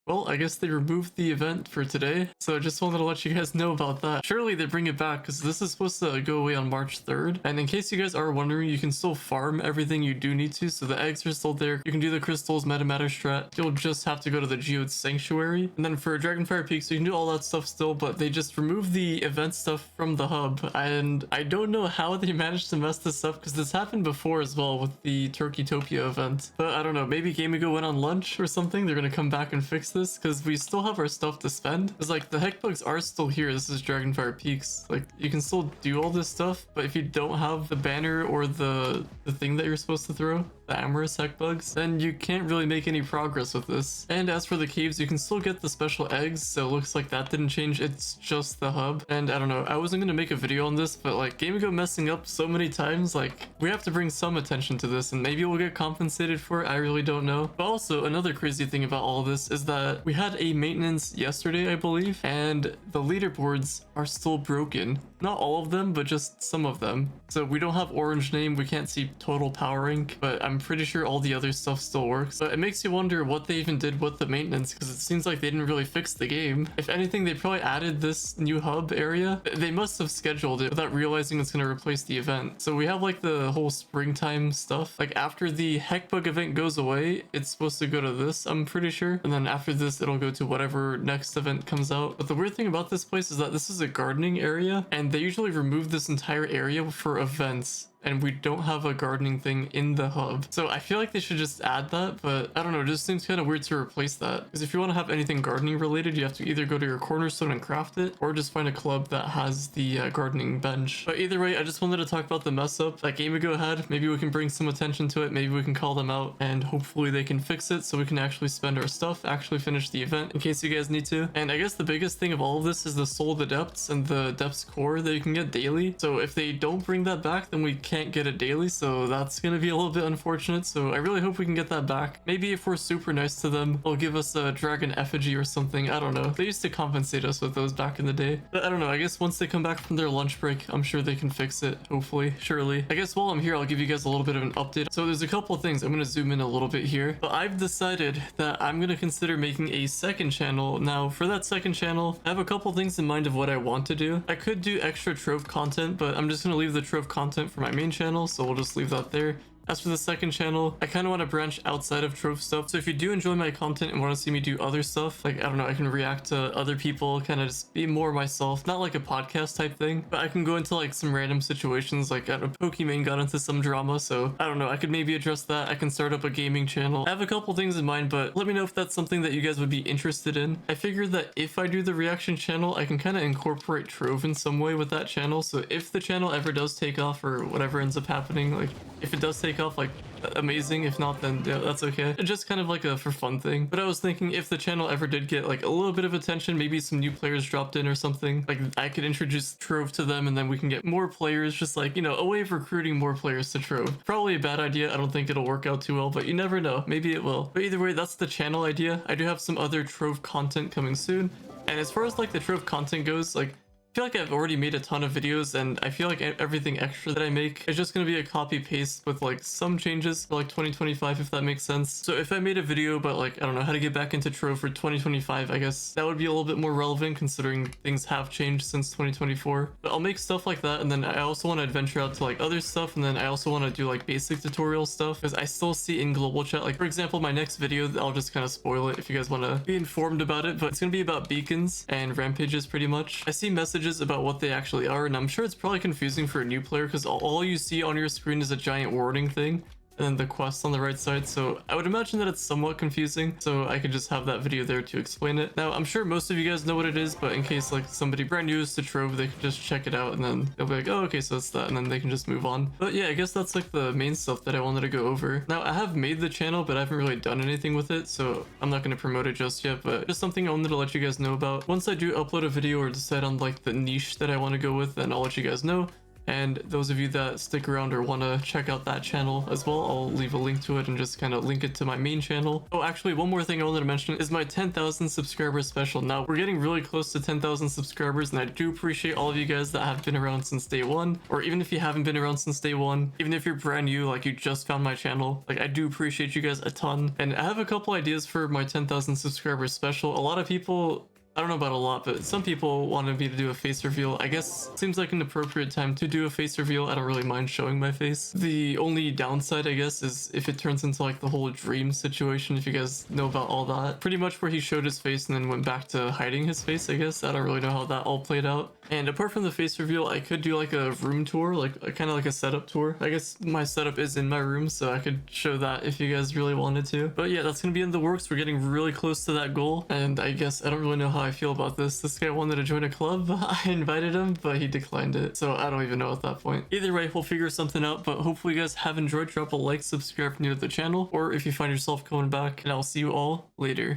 Well, I guess they removed the event for today, so I just wanted to let you guys know about that. Surely they bring it back because this is supposed to go away on March 3rd. And in case you guys are wondering, you can still farm everything you do need to. So the eggs are still there. You can do the crystals, metamatter strat. You'll just have to go to the Geode Sanctuary. And then for Dragonfire Peaks, you can do all that stuff still, but they just removed the event stuff from the hub. And I don't know how they managed to mess this up because this happened before as well with the Turkeytopia event. But I don't know, maybe Gamigo went on lunch or something. They're gonna come back and fix this because we still have our stuff to spend. Because like the heck bugs are still here. This is Dragonfire Peaks. Like you can still do all this stuff, but if you don't have the banner or the thing that you're supposed to throw, the amorous heck bugs, then you can't really make any progress with this. And as for the caves, you can still get the special eggs, so it looks like that didn't change. It's just the hub. And I don't know, I wasn't gonna make a video on this, but like Gamigo messing up so many times, like we have to bring some attention to this, and maybe we'll get compensated for it. I really don't know. But also another crazy thing about all of this is that we had a maintenance yesterday, I believe, and the leaderboards are still broken. Not all of them, but just some of them. So we don't have orange name, we can't see total power rank, but I'm pretty sure all the other stuff still works. But it makes you wonder what they even did with the maintenance, because it seems like they didn't really fix the game. If anything, they probably added this new hub area. They must have scheduled it without realizing it's going to replace the event. So we have like the whole springtime stuff. Like after the heckbug event goes away, it's supposed to go to this, I'm pretty sure. And then after this, it'll go to whatever next event comes out. But the weird thing about this place is that this is a gardening area, and they usually remove this entire area for events. And we don't have a gardening thing in the hub. So I feel like they should just add that, but I don't know, it just seems kind of weird to replace that. Because if you want to have anything gardening related, you have to either go to your cornerstone and craft it, or just find a club that has the gardening bench. But either way, I just wanted to talk about the mess up that Gamigo had. Maybe we can bring some attention to it, maybe we can call them out, and hopefully they can fix it so we can actually spend our stuff, actually finish the event, in case you guys need to. And I guess the biggest thing of all of this is the Soul of the Depths and the Depths core that you can get daily. So if they don't bring that back, then we can't get it daily, so that's gonna be a little bit unfortunate. So I really hope we can get that back. Maybe if we're super nice to them, they'll give us a dragon effigy or something. I don't know, they used to compensate us with those back in the day, but I don't know, I guess once they come back from their lunch break, I'm sure they can fix it, hopefully, surely. I guess while I'm here, I'll give you guys a little bit of an update. So there's a couple of things. I'm gonna zoom in a little bit here, but I've decided that I'm gonna consider making a second channel. Now for that second channel, I have a couple things in mind of what I want to do. I could do extra trove content, but I'm just gonna leave the trove content for my main channel, so we'll just leave that there. As for the second channel, I kind of want to branch outside of Trove stuff. So if you do enjoy my content and want to see me do other stuff, like, I don't know, I can react to other people, kind of just be more myself. Not like a podcast type thing, but I can go into like some random situations, like I don't know, Pokemon got into some drama, so I don't know, I could maybe address that. I can start up a gaming channel. I have a couple things in mind, but let me know if that's something that you guys would be interested in. I figured that if I do the reaction channel, I can kind of incorporate Trove in some way with that channel. So if the channel ever does take off or whatever ends up happening, like if it does take off, like amazing. If not, then yeah, that's okay. It's just kind of like a for fun thing. But I was thinking if the channel ever did get like a little bit of attention, maybe some new players dropped in or something, like I could introduce Trove to them and then we can get more players, just like, you know, a way of recruiting more players to Trove. Probably a bad idea. I don't think it'll work out too well, but you never know. Maybe it will. But either way, that's the channel idea. I do have some other Trove content coming soon. And as far as like the Trove content goes, like I feel like I've already made a ton of videos, and I feel like everything extra that I make is just going to be a copy paste with like some changes for like 2025, if that makes sense. So if I made a video about like, I don't know, how to get back into Trove for 2025, I guess that would be a little bit more relevant considering things have changed since 2024. But I'll make stuff like that, and then I also want to adventure out to like other stuff, and then I also want to do like basic tutorial stuff, because I still see in global chat, like for example, my next video, I'll just kind of spoil it if you guys want to be informed about it, but it's going to be about beacons and rampages pretty much. I see messages about what they actually are, and I'm sure it's probably confusing for a new player because all you see on your screen is a giant warning thing and then the quest on the right side. So I would imagine that it's somewhat confusing, so I could just have that video there to explain it. Now I'm sure most of you guys know what it is, but in case like somebody brand new is to Trove, they can just check it out and then they'll be like, oh okay, so it's that, and then they can just move on. But yeah, I guess that's like the main stuff that I wanted to go over. Now I have made the channel, but I haven't really done anything with it, so I'm not going to promote it just yet, but just something I wanted to let you guys know about. Once I do upload a video or decide on like the niche that I want to go with, then I'll let you guys know. And those of you that stick around or want to check out that channel as well, I'll leave a link to it and just kind of link it to my main channel. Oh, actually, one more thing I wanted to mention is my 10,000 subscribers special. Now, we're getting really close to 10,000 subscribers, and I do appreciate all of you guys that have been around since day one, or even if you haven't been around since day one, even if you're brand new, like you just found my channel, like I do appreciate you guys a ton. And I have a couple ideas for my 10,000 subscribers special. A lot of people, I don't know about a lot, but some people wanted me to do a face reveal. I guess seems like an appropriate time to do a face reveal. I don't really mind showing my face. The only downside, I guess, is if it turns into like the whole dream situation, if you guys know about all that. Pretty much where he showed his face and then went back to hiding his face, I guess. I don't really know how that all played out. And apart from the face reveal, I could do like a room tour, like kind of like a setup tour. I guess my setup is in my room, so I could show that if you guys really wanted to. But yeah, that's gonna be in the works. We're getting really close to that goal, and I guess I don't really know how I feel about this. This guy wanted to join a club. I invited him, but he declined it, so I don't even know at that point. Either way, we'll figure something out, but hopefully you guys have enjoyed. Drop a like, subscribe if you're new to the channel, or if you find yourself coming back, and I'll see you all later.